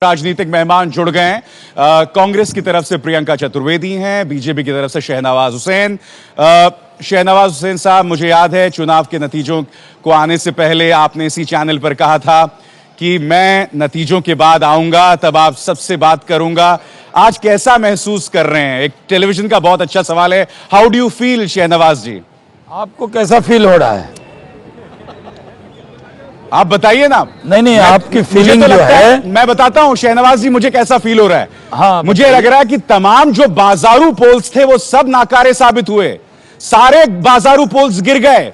राजनीतिक मेहमान जुड़ गए हैं। कांग्रेस की तरफ से प्रियंका चतुर्वेदी हैं, बीजेपी की तरफ से शहनवाज हुसैन। शहनवाज हुसैन साहब, मुझे याद है चुनाव के नतीजों को आने से पहले आपने इसी चैनल पर कहा था कि मैं नतीजों के बाद आऊंगा, तब आप सबसे बात करूंगा। आज कैसा महसूस कर रहे हैं? एक टेलीविजन का बहुत अच्छा सवाल है, how do you feel Shahnawaz ji? आपको कैसा फील हो रहा है? आप बताइए ना। नहीं, आपकी फीलिंग तो जो है मैं बताता हूं शहनवाज जी मुझे कैसा फील हो रहा है। हाँ, मुझे लग रहा है कि तमाम जो बाजारू पोल्स थे वो सब नाकारे साबित हुए। सारे बाजारू पोल्स गिर गए,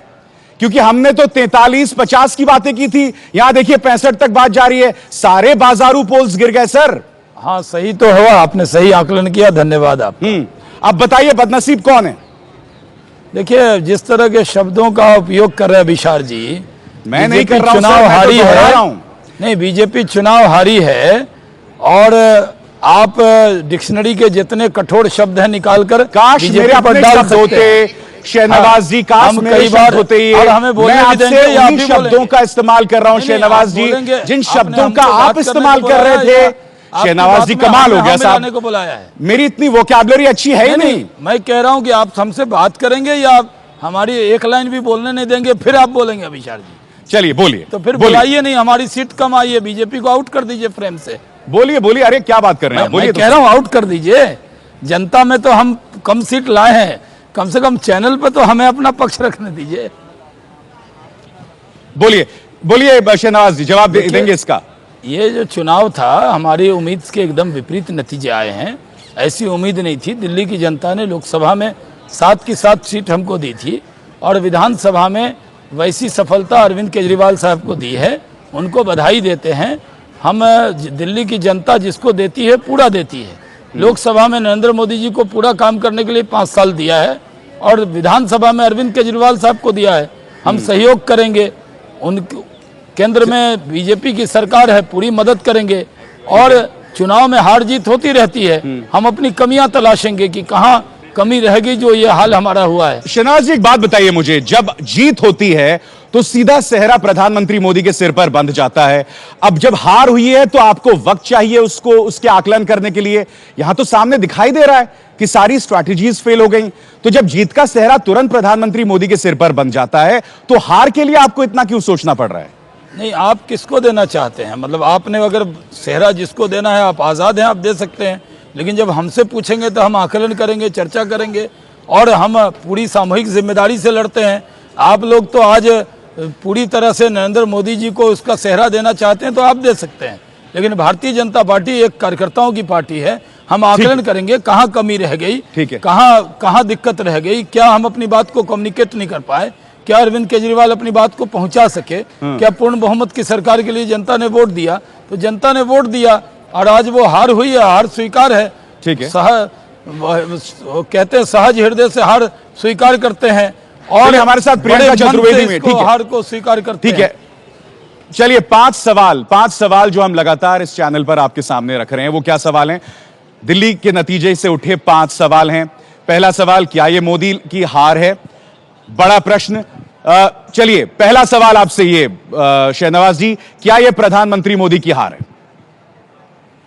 क्योंकि हमने तो 43-50 की बातें की थी, यहां देखिए 65 तक बात जा रही है। सारे बाजारू पोल्स गिर गए सर। हाँ, सही तो हुआ, आपने सही आकलन किया, धन्यवाद आप। अब बताइए बदनसीब कौन है? देखिए, जिस तरह के शब्दों का उपयोग कर रहे हैं विशाल जी, मैं नहीं कर रहा हूं, चुनाव हारी है। नहीं, बीजेपी चुनाव हारी है और आप डिक्शनरी के जितने कठोर शब्द हैं निकालकर काश मेरे अपने शब्द होते शहनवाज जी, काश मेरे शब्द होते ही। और हमें बोलने भी देंगे या उन्हीं शब्दों का इस्तेमाल कर रहा हूं शहनवाज जी, जिन शब्दों का आप इस्तेमाल कर रहे थे। शहनवाज जी, कमाल हो गया साहब, को बुलाया है। मेरी इतनी वोकैबुलरी अच्छी है ही नहीं। मैं कह रहा हूं कि आप हमसे बात करेंगे या आप हमारी एक लाइन भी बोलने नहीं देंगे, फिर आप बोलेंगे विशाल जी। चलिए बोलिए। तो फिर बुलाइए नहीं, हमारी सीट कम आई है, बीजेपी को आउट कर दीजिए फ्रेम से। बोलिए। अरे क्या बात कर रहे हैं? मैं कह रहा हूं आउट कर दीजिए। जनता में तो हम कम सीट लाए हैं, कम से कम चैनल पे तो हमें अपना पक्ष रखने दीजिए। बोलिए शहनवाज जी, जवाब देंगे इसका। ये जो चुनाव था, हमारी उम्मीद के एकदम विपरीत नतीजे आए हैं। ऐसी उम्मीद नहीं थी। दिल्ली की जनता ने लोकसभा में 7 की 7 सीट हमको दी थी और विधानसभा में वैसी सफलता अरविंद केजरीवाल साहब को दी है, उनको बधाई देते हैं हम। दिल्ली की जनता जिसको देती है पूरा देती है। लोकसभा में नरेंद्र मोदी जी को पूरा काम करने के लिए 5 साल दिया है और विधानसभा में अरविंद केजरीवाल साहब को दिया है। हम सहयोग करेंगे, उन केंद्र में बीजेपी की सरकार है, पूरी मदद करेंगे। और चुनाव में हार जीत होती रहती है, हम अपनी कमियां तलाशेंगे कि कहाँ कमी रहेगी जो ये हाल हमारा हुआ है। शहनवाज जी, एक बात बताइए मुझे, जब जीत होती है तो सीधा सेहरा प्रधानमंत्री मोदी के सिर पर बंध जाता है। अब जब हार हुई है तो आपको वक्त चाहिए उसके आकलन करने के लिए। यहां तो सामने दिखाई दे रहा है कि सारी स्ट्रैटेजीज फेल हो गई। तो जब जीत का सेहरा तुरंत प्रधानमंत्री मोदी के सिर पर बन जाता है तो हार के लिए आपको इतना क्यों सोचना पड़ रहा है? नहीं, आप किसको देना चाहते हैं? मतलब आपने अगर सेहरा जिसको देना है, आप आजाद हैं, आप दे सकते हैं। लेकिन जब हमसे पूछेंगे तो हम आकलन करेंगे, चर्चा करेंगे और हम पूरी सामूहिक जिम्मेदारी से लड़ते हैं। आप लोग तो आज पूरी तरह से नरेंद्र मोदी जी को उसका सेहरा देना चाहते हैं तो आप दे सकते हैं, लेकिन भारतीय जनता पार्टी एक कार्यकर्ताओं की पार्टी है। हम आकलन करेंगे कहाँ कमी रह गई, कहाँ दिक्कत रह गई, क्या हम अपनी बात को कम्युनिकेट नहीं कर पाए, क्या अरविंद केजरीवाल अपनी बात को पहुंचा सके, क्या पूर्ण बहुमत की सरकार के लिए जनता ने वोट दिया। तो जनता ने वोट दिया और आज वो हार हुई है, हार स्वीकार है। ठीक है, कहते हैं सहज हृदय से हार स्वीकार करते हैं और हमारे साथ प्रियंका चतुर्वेदी में, ठीक है, हार को स्वीकार करते हैं। ठीक है, चलिए 5 सवाल जो हम लगातार इस चैनल पर आपके सामने रख रहे हैं, वो क्या सवाल हैं? दिल्ली के नतीजे से उठे 5 सवाल हैं। पहला सवाल, क्या ये मोदी की हार है? बड़ा प्रश्न। चलिए पहला सवाल आपसे ये शहनवाज जी, क्या ये प्रधानमंत्री मोदी की हार है?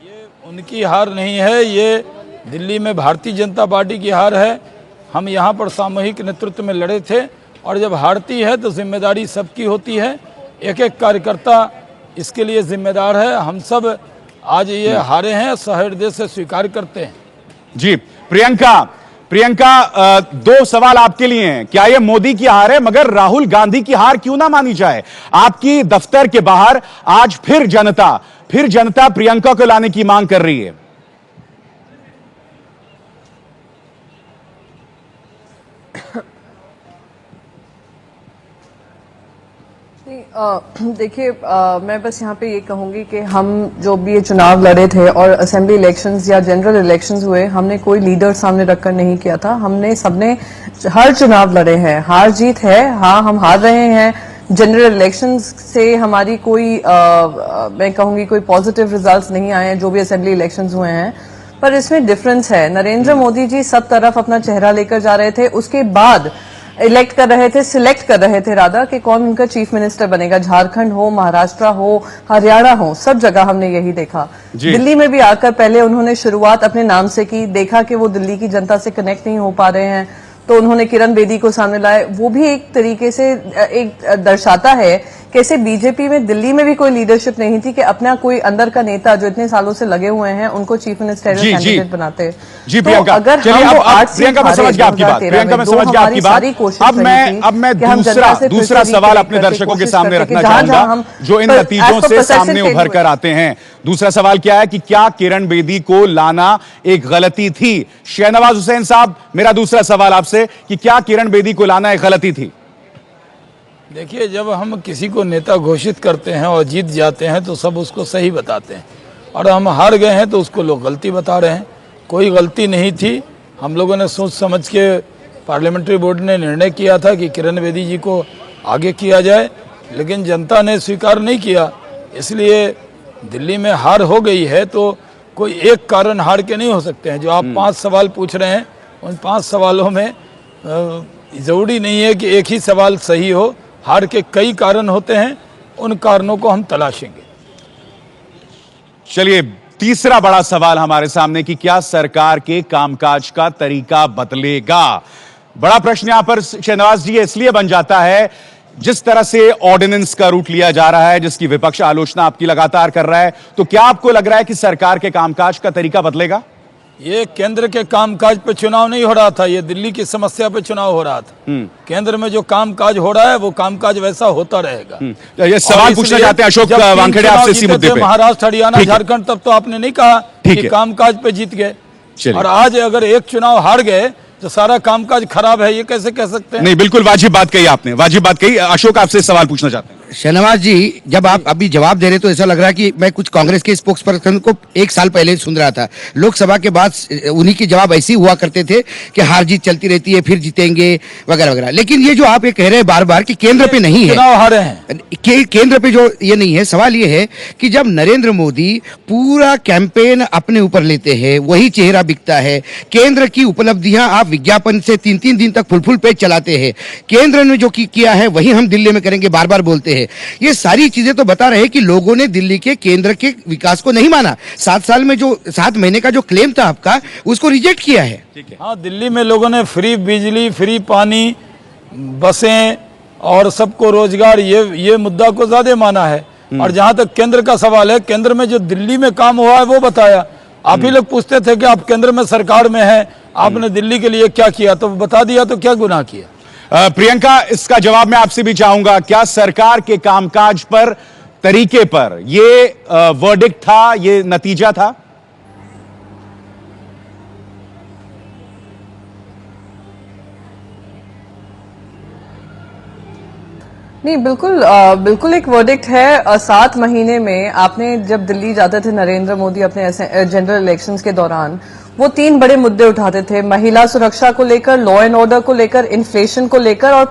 ये उनकी हार नहीं है, ये दिल्ली में भारतीय जनता पार्टी की हार है। हम यहाँ पर सामूहिक नेतृत्व में लड़े थे और जब हारती है तो जिम्मेदारी सबकी होती है, एक एक कार्यकर्ता इसके लिए जिम्मेदार है। हम सब आज ये हारे हैं, सहृदय से स्वीकार करते हैं। जी प्रियंका, 2 सवाल आपके लिए हैं। क्या यह मोदी की हार है? मगर राहुल गांधी की हार क्यों ना मानी जाए? आपकी दफ्तर के बाहर आज फिर जनता प्रियंका को लाने की मांग कर रही है। देखिए, मैं बस यहाँ पे ये कहूंगी कि हम जो भी ये चुनाव लड़े थे और असेंबली इलेक्शंस या जनरल इलेक्शंस हुए, हमने कोई लीडर सामने रखकर नहीं किया था। हमने सबने हर चुनाव लड़े हैं, हार जीत है, हाँ हम हार रहे हैं। जनरल इलेक्शंस से हमारी कोई मैं कहूंगी कोई पॉजिटिव रिजल्ट्स नहीं आए हैं जो भी असेंबली इलेक्शंस हुए हैं। पर इसमें डिफरेंस है, नरेंद्र मोदी जी सब तरफ अपना चेहरा लेकर जा रहे थे, उसके बाद इलेक्ट कर रहे थे, सिलेक्ट कर रहे थे राधा कि कौन उनका चीफ मिनिस्टर बनेगा। झारखंड हो, महाराष्ट्र हो, हरियाणा हो, सब जगह हमने यही देखा। दिल्ली में भी आकर पहले उन्होंने शुरुआत अपने नाम से की, देखा कि वो दिल्ली की जनता से कनेक्ट नहीं हो पा रहे हैं, तो उन्होंने किरण बेदी को सामने लाए। वो भी एक तरीके से एक दर्शाता है कैसे बीजेपी में दिल्ली में भी कोई लीडरशिप नहीं थी कि अपना कोई अंदर का नेता जो इतने सालों से लगे हुए हैं उनको चीफ मिनिस्टर कैंडिडेट बनाते। जी प्रियंका, अगर प्रियंका मैं समझ गया आपकी बात, प्रियंका मैं समझ गया आपकी बात। अब मैं दूसरा सवाल अपने दर्शकों के सामने रखना चाहूंगा जो इन नतीजों से सामने उभर कर आते हैं। दूसरा सवाल क्या है कि क्या किरण बेदी को लाना एक गलती थी? शहनवाज हुसैन साहब, मेरा दूसरा सवाल आपसे कि क्या किरण बेदी को लाना एक गलती थी? देखिए, जब हम किसी को नेता घोषित करते हैं और जीत जाते हैं तो सब उसको सही बताते हैं, और हम हार गए हैं तो उसको लोग गलती बता रहे हैं। कोई गलती नहीं थी। हम लोगों ने सोच समझ के पार्लियामेंट्री बोर्ड ने निर्णय किया था कि किरण बेदी जी को आगे किया जाए, लेकिन जनता ने स्वीकार नहीं किया। इसलिए दिल्ली में हार हो गई है तो कोई एक कारण हार के नहीं हो सकते हैं। जो आप 5 सवाल पूछ रहे हैं, उन 5 सवालों में ज़रूरी नहीं है कि एक ही सवाल सही हो। हार के कई कारण होते हैं, उन कारणों को हम तलाशेंगे। चलिए, तीसरा बड़ा सवाल हमारे सामने कि क्या सरकार के कामकाज का तरीका बदलेगा? बड़ा प्रश्न यहां पर शहनवाज जी इसलिए बन जाता है जिस तरह से ऑर्डिनेंस का रूट लिया जा रहा है, जिसकी विपक्ष आलोचना आपकी लगातार कर रहा है, तो क्या आपको लग रहा है कि सरकार के कामकाज का तरीका बदलेगा? ये केंद्र के कामकाज पे चुनाव नहीं हो रहा था, ये दिल्ली की समस्या पे चुनाव हो रहा था। केंद्र में जो कामकाज हो रहा है वो कामकाज वैसा होता रहेगा। ये सवाल पूछना चाहते हैं अशोक वानखेड़े आपसे इसी मुद्दे पे। महाराष्ट्र, हरियाणा, झारखंड, तब तो आपने नहीं कहा कि कामकाज पे जीत गए, और आज अगर एक चुनाव हार गए तो सारा कामकाज खराब है, ये कैसे कह सकते हैं? नहीं, बिल्कुल वाजिब बात कही आपने, वाजिब बात कही। अशोक आपसे सवाल पूछना चाहते हैं। शहनवाज जी, जब आप अभी जवाब दे रहे तो ऐसा लग रहा है कि मैं कुछ कांग्रेस के स्पोक्स पर्सन को 1 साल पहले सुन रहा था। लोकसभा के बाद उन्हीं के जवाब ऐसे ही हुआ करते थे कि हार जीत चलती रहती है, फिर जीतेंगे वगैरह वगैरह। लेकिन ये जो आप ये कह रहे हैं बार बार कि केंद्र पे नहीं है, चुनाव हारे हैं, केंद्र पे जो ये नहीं है, सवाल ये है कि जब नरेंद्र मोदी पूरा कैंपेन अपने ऊपर लेते हैं, वही चेहरा बिकता है, केंद्र की उपलब्धियां आप विज्ञापन से 3-3 दिन तक फुल पेज चलाते हैं, केंद्र ने जो किया है वही हम दिल्ली में करेंगे बार बार बोलते हैं। ये सारी चीजें तो बता रहे हैं कि लोगों ने दिल्ली के केंद्र के विकास को नहीं माना। 7 साल में जो 7 महीने का जो क्लेम था आपका, उसको रिजेक्ट किया है। हाँ, दिल्ली में लोगों ने फ्री बिजली, फ्री पानी, बसें और सबको रोजगार, ये मुद्दा को ज्यादा माना है। और जहां तक केंद्र का सवाल है, केंद्र में जो दिल्ली में काम हुआ है वो बताया। आप ही लोग पूछते थे कि आप केंद्र में सरकार में हैं, आपने दिल्ली के लिए क्या किया, तो बता दिया, तो क्या गुनाह किया? प्रियंका, इसका जवाब मैं आपसे भी चाहूंगा। क्या सरकार के कामकाज पर, तरीके पर ये वर्डिक्ट था, ये नतीजा था? नहीं, बिल्कुल एक वर्डिक्ट है। 7 महीने में आपने जब दिल्ली जाते थे नरेंद्र मोदी अपने जनरल इलेक्शंस के दौरान, वो 3 बड़े मुद्दे उठाते थे। महिला सुरक्षा को लेकर, लॉ एंड ऑर्डर को लेकर, इन्फ्लेशन को लेकर और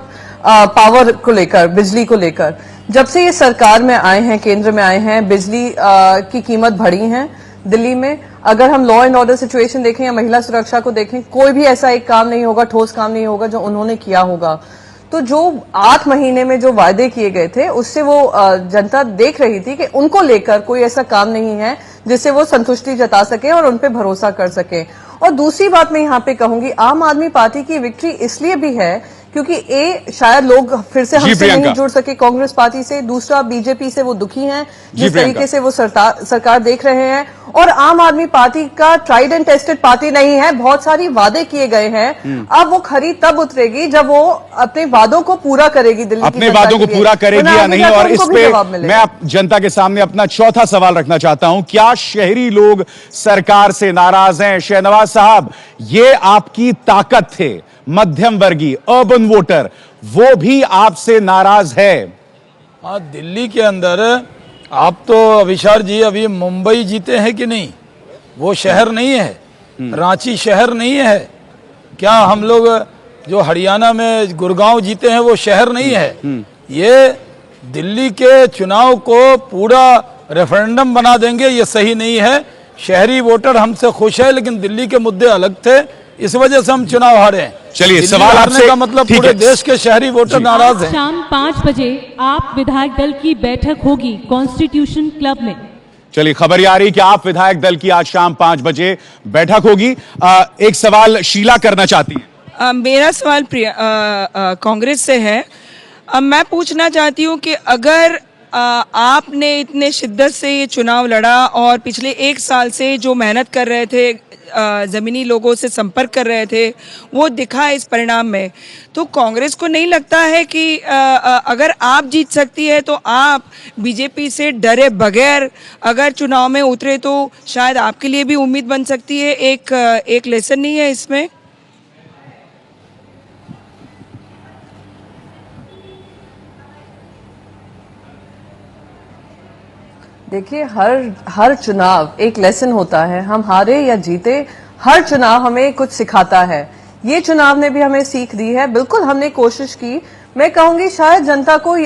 पावर को लेकर, बिजली को लेकर। जब से ये सरकार में आए हैं, केंद्र में आए हैं, बिजली की कीमत बढ़ी है दिल्ली में। अगर हम लॉ एंड ऑर्डर सिचुएशन देखें या महिला सुरक्षा को देखें, कोई भी ऐसा एक काम नहीं होगा, ठोस काम नहीं होगा जो उन्होंने किया होगा। तो जो 8 महीने में जो वायदे किए गए थे, उससे वो जनता देख रही थी कि उनको लेकर कोई ऐसा काम नहीं है जिससे वो संतुष्टि जता सके और उन पे भरोसा कर सके। और दूसरी बात मैं यहाँ पे कहूंगी, आम आदमी पार्टी की विक्ट्री इसलिए भी है क्योंकि शायद लोग फिर से हमसे नहीं जुड़ सके कांग्रेस पार्टी से। दूसरा, बीजेपी से वो दुखी हैं जिस तरीके से वो सरकार देख रहे हैं। और आम आदमी पार्टी का ट्राइड एंड टेस्टेड पार्टी नहीं है, बहुत सारी वादे किए गए हैं। अब वो खरी तब उतरेगी जब वो अपने वादों को पूरा करेगी, दिल्ली अपने वादों को पूरा करेगी या नहीं। और इस पे मैं आप जनता के सामने अपना चौथा सवाल रखना चाहता हूं। क्या शहरी लोग सरकार से नाराज हैं? शहनवाज साहब, ये आपकी ताकत थे, मध्यम वर्गीय अर्बन वोटर, वो भी आपसे नाराज है। हाँ, दिल्ली के अंदर आप तो अभिषार जी अभी मुंबई जीते हैं कि नहीं? वो शहर नहीं है, रांची शहर नहीं है क्या? हम लोग जो हरियाणा में गुड़गांव जीते हैं वो शहर नहीं है। ये दिल्ली के चुनाव को पूरा रेफरेंडम बना देंगे, ये सही नहीं है। शहरी वोटर हमसे खुश है, लेकिन दिल्ली के मुद्दे अलग थे, इस वजह से हम चुनाव हारे हैं। चलिए दिल्ली सवाल हारने आपसे का मतलब ठीक पूरे है। देश के शहरी वोटर नाराज हैं। शाम 5 बजे आप विधायक दल की बैठक होगी कॉन्स्टिट्यूशन क्लब में। चलिए खबर ये आ रही कि आप विधायक दल की आज शाम 5 बजे बैठक होगी। एक सवाल शीला करना चाहती है। मेरा सवाल कांग्रेस से है। मैं पूछना चाहती हूँ कि अगर आपने इतने शिद्दत से ये चुनाव लड़ा और पिछले 1 साल से जो मेहनत कर रहे थे, ज़मीनी लोगों से संपर्क कर रहे थे, वो दिखा इस परिणाम में, तो कांग्रेस को नहीं लगता है कि अगर आप जीत सकती है तो आप बीजेपी से डरे बगैर अगर चुनाव में उतरे तो शायद आपके लिए भी उम्मीद बन सकती है? एक लेसन नहीं है इसमें? देखिए, हर चुनाव एक लेसन होता है। हम हारे या जीते, हर चुनाव हमें कुछ सिखाता है। ये चुनाव ने भी हमें सीख दी है। बिल्कुल हमने कोशिश की। मैं कहूंगी शायद जनता को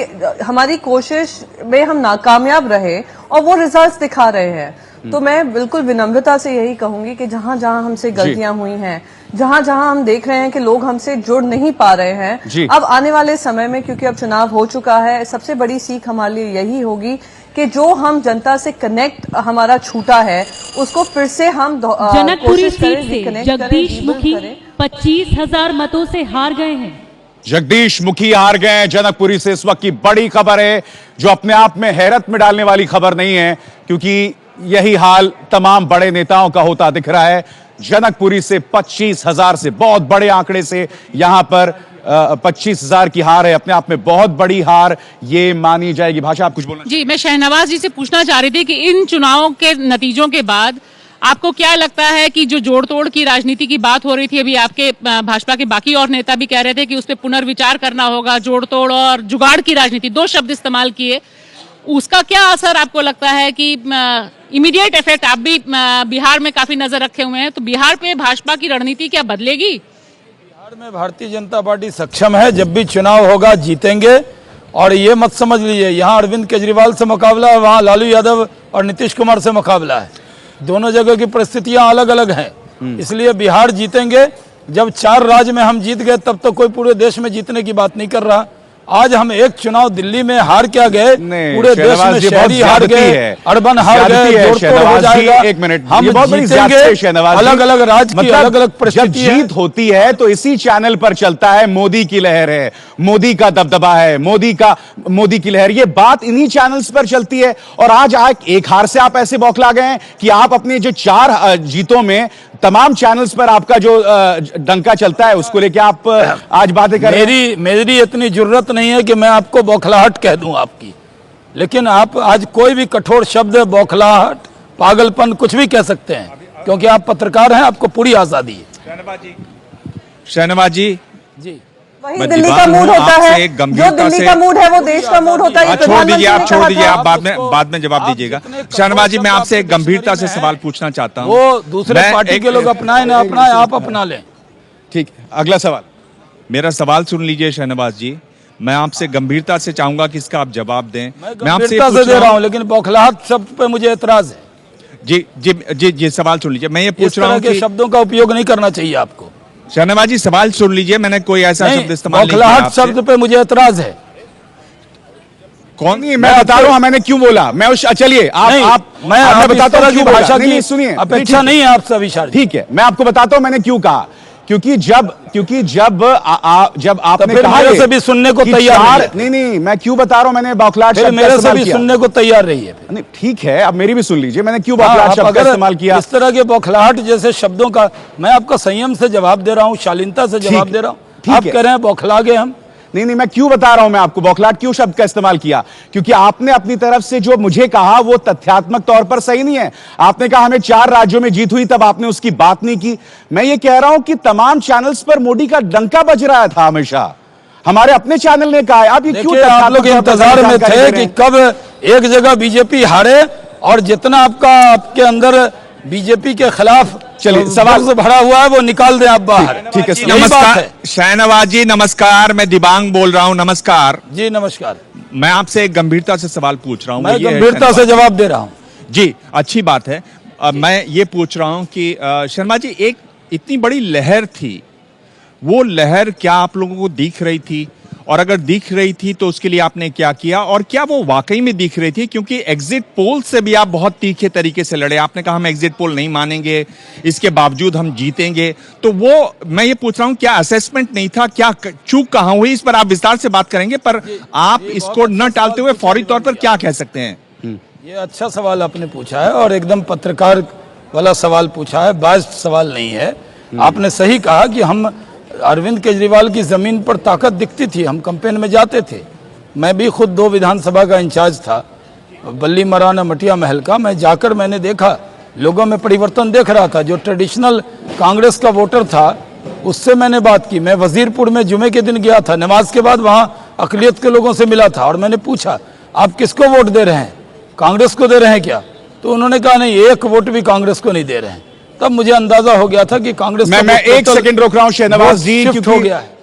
हमारी कोशिश में हम नाकामयाब रहे और वो रिजल्ट्स दिखा रहे हैं। तो मैं बिल्कुल विनम्रता से यही कहूंगी कि जहां जहां हमसे गलतियां हुई हैं, जहां जहां हम देख रहे हैं कि लोग हमसे जुड़ नहीं पा रहे हैं, अब आने वाले समय में, क्योंकि अब चुनाव हो चुका है, सबसे बड़ी सीख हमारे लिए यही होगी कि जो हम जनता से कनेक्ट हमारा छूटा है उसको फिर से हम जनकपुरी सीट से जगदीश मुखी 25,000 मतों से हार गए हैं। जगदीश मुखी हार गए हैं जनकपुरी से। इस वक्त की बड़ी खबर है जो अपने आप में हैरत में डालने वाली खबर नहीं है, क्योंकि यही हाल तमाम बड़े नेताओं का होता दिख रहा है। जनकपुरी से 25,000 से, बहुत बड़े आंकड़े से यहां पर 25,000 की हार है, अपने आप में बहुत बड़ी हार ये मानी जाएगी। भाषा, आप कुछ बोलना? जी, मैं शहनवाज जी से पूछना चाह रही थी कि इन चुनावों के नतीजों के बाद आपको क्या लगता है कि जो जोड़ तोड़ की राजनीति की बात हो रही थी, अभी आपके भाजपा के बाकी और नेता भी कह रहे थे कि उस पर पुनर्विचार करना होगा, जोड़ तोड़ और जुगाड़ की राजनीति, 2 शब्द इस्तेमाल किए, उसका क्या असर आपको लगता है कि इमीडिएट इफेक्ट? आप भी बिहार में काफी नजर रखे हुए हैं, तो बिहार पे भाजपा की रणनीति क्या बदलेगी? बिहार में भारतीय जनता पार्टी सक्षम है, जब भी चुनाव होगा जीतेंगे। और ये मत समझ लीजिए यहाँ अरविंद केजरीवाल से मुकाबला है, वहाँ लालू यादव और नीतीश कुमार से मुकाबला है। दोनों जगह की परिस्थितियां अलग अलग हैं, इसलिए बिहार जीतेंगे। जब 4 राज्य में हम जीत गए तब तो कोई पूरे देश में जीतने की बात नहीं कर रहा। आज हम एक चुनाव दिल्ली में हार क्या गए, पूरे देश में शहरी हार गए, अर्बन हार गए, जोड़ तोड़ हो जाएगा। एक मिनट, हम जीतेंगे। अलग अलग राज्य की अलग अलग परिस्थिति है। जीत होती है तो इसी चैनल पर चलता है मोदी की लहर है, मोदी का दबदबा है, मोदी की लहर, ये बात इन्हीं चैनल्स पर चलती है। और आज एक हार से आप ऐसे बौखला गए हैं कि आप अपने जो 4 जीतों में तमाम चैनल्स पर आपका जो डंका चलता है उसको लेके आप आज बातें कर रहे हैं। मेरी इतनी जरूरत नहीं है कि मैं आपको बौखलाहट कह दूं आपकी, लेकिन आप आज कोई भी कठोर शब्द, बौखलाहट, पागलपन कुछ भी कह सकते हैं, क्योंकि आप पत्रकार हैं, आपको पूरी आजादी है। शहनवाज जी, वही दिल्ली का मूड होता है, जो दिल्ली का मूड है वो देश का मूड होता है। छोड़ दीजिए, आप बाद में जवाब दीजिएगा। शहनवाज जी, मैं आपसे एक गंभीरता से सवाल पूछना चाहता हूँ। वो दूसरे पार्टी के लोग अपनाए ना अपनाए, आप अपना लें। ठीक है, अगला सवाल। मेरा सवाल सुन लीजिए शहनवाज जी, मैं आपसे गंभीरता से चाहूंगा कि इसका आप जवाब दें। मैं आपसे दे रहा हूँ, लेकिन बौखलाहट शब्द पे मुझे एतराज है। जी जी जी जी, सवाल सुन लीजिए। मैं ये पूछ रहा हूँ कि शब्दों का उपयोग नहीं करना चाहिए आपको। शहनवाज जी, सवाल सुन लीजिए, मैंने कोई ऐसा शब्द इस्तेमाल नहीं किया। बौखलाहट शब्द पे मुझे एतराज है। कौन? नहीं, मैं बता रहा हूं मैंने क्यों बोला। मैं चलिए मैं बताता हूं क्यों भाषा की सुनिए, अपेक्षा नहीं है आपसे विशाल। ठीक है, मैं आपको बताता हूं मैंने क्यों कहा। क्योंकि जब आपने कहा मेरे से भी सुनने को तैयार नहीं, मैं क्यों बता रहा हूं मैंने बौखलाहट शब्द मेरे से भी सुनने को तैयार रही है। नहीं, ठीक है, अब मेरी भी सुन लीजिए, मैंने क्यों बौखलाहट शब्द का इस्तेमाल किया। इस तरह के बौखलाहट जैसे शब्दों का मैं आपका संयम से जवाब दे रहा हूं, शालीनता से जवाब दे रहा हूं। आप कह रहे हैं बौखला गए हम। नहीं, मैं क्यों बता रहा हूं, मैं आपको बौखलाहट क्यों शब्द का इस्तेमाल किया। क्योंकि आपने अपनी तरफ से जो मुझे कहा वो तथ्यात्मक तौर पर सही नहीं है। आपने कहा हमें 4 राज्यों में जीत हुई, तब आपने उसकी बात नहीं की। मैं ये कह रहा हूं कि तमाम चैनल्स पर मोदी का डंका बज रहा था हमेशा। हमारे अपने चैनल ने कहा। आप ये क्यों आप लोग इंतजार में थे कि कब एक जगह बीजेपी हारे, और जितना आपके अंदर बीजेपी के खिलाफ सवाल से भरा हुआ है वो निकाल दें आप बाहर। ठीक है, नमस्कार शहनवाज जी, नमस्कार। मैं दिबांग बोल रहा हूं। नमस्कार जी। नमस्कार। मैं आपसे एक गंभीरता से सवाल पूछ रहा हूं। मैं गंभीरता से जवाब दे रहा हूं। जी, अच्छी बात है। मैं ये पूछ रहा हूं कि शर्मा जी, एक इतनी बड़ी लहर थी वो लहर क्या आप लोगों को दिख रही थी, और अगर दिख रही थी तो उसके लिए आपने क्या किया, और क्या वो वाकई में दिख रही थी? क्योंकि एग्जिट पोल से भी आप बहुत तीखे तरीके से लड़े, आपने कहा हम एग्जिट पोल नहीं मानेंगे, इसके बावजूद हम जीतेंगे। तो वो मैं ये पूछ रहा हूं, क्या असेसमेंट नहीं था, क्या चूक कहां हुई, इस पर आप विस्तार से बात करेंगे, पर आप इसको न टालते हुए फौरी तौर पर क्या कह सकते हैं? ये अच्छा सवाल आपने पूछा है और एकदम पत्रकार वाला सवाल पूछा है, बायस्ड सवाल नहीं है। आपने सही कहा कि हम अरविंद केजरीवाल की जमीन पर ताकत दिखती थी, हम कैंपेन में जाते थे। मैं भी खुद 2 विधानसभा का इंचार्ज था, बल्ली मराना मटिया महल का। मैं जाकर मैंने देखा, लोगों में परिवर्तन देख रहा था। जो ट्रेडिशनल कांग्रेस का वोटर था उससे मैंने बात की। मैं वजीरपुर में जुमे के दिन गया था, नमाज के बाद वहां अकलियत के लोगों से मिला था और मैंने पूछा आप किसको वोट दे रहे हैं, कांग्रेस को दे रहे हैं क्या? तो उन्होंने कहा नहीं, एक वोट भी कांग्रेस को नहीं दे रहे हैं। तब मुझे अंदाजा हो गया था कि कांग्रेस मैं 1 सेकंड रोक रहा हूं शहनवाज जी, क्योंकि हो गया है।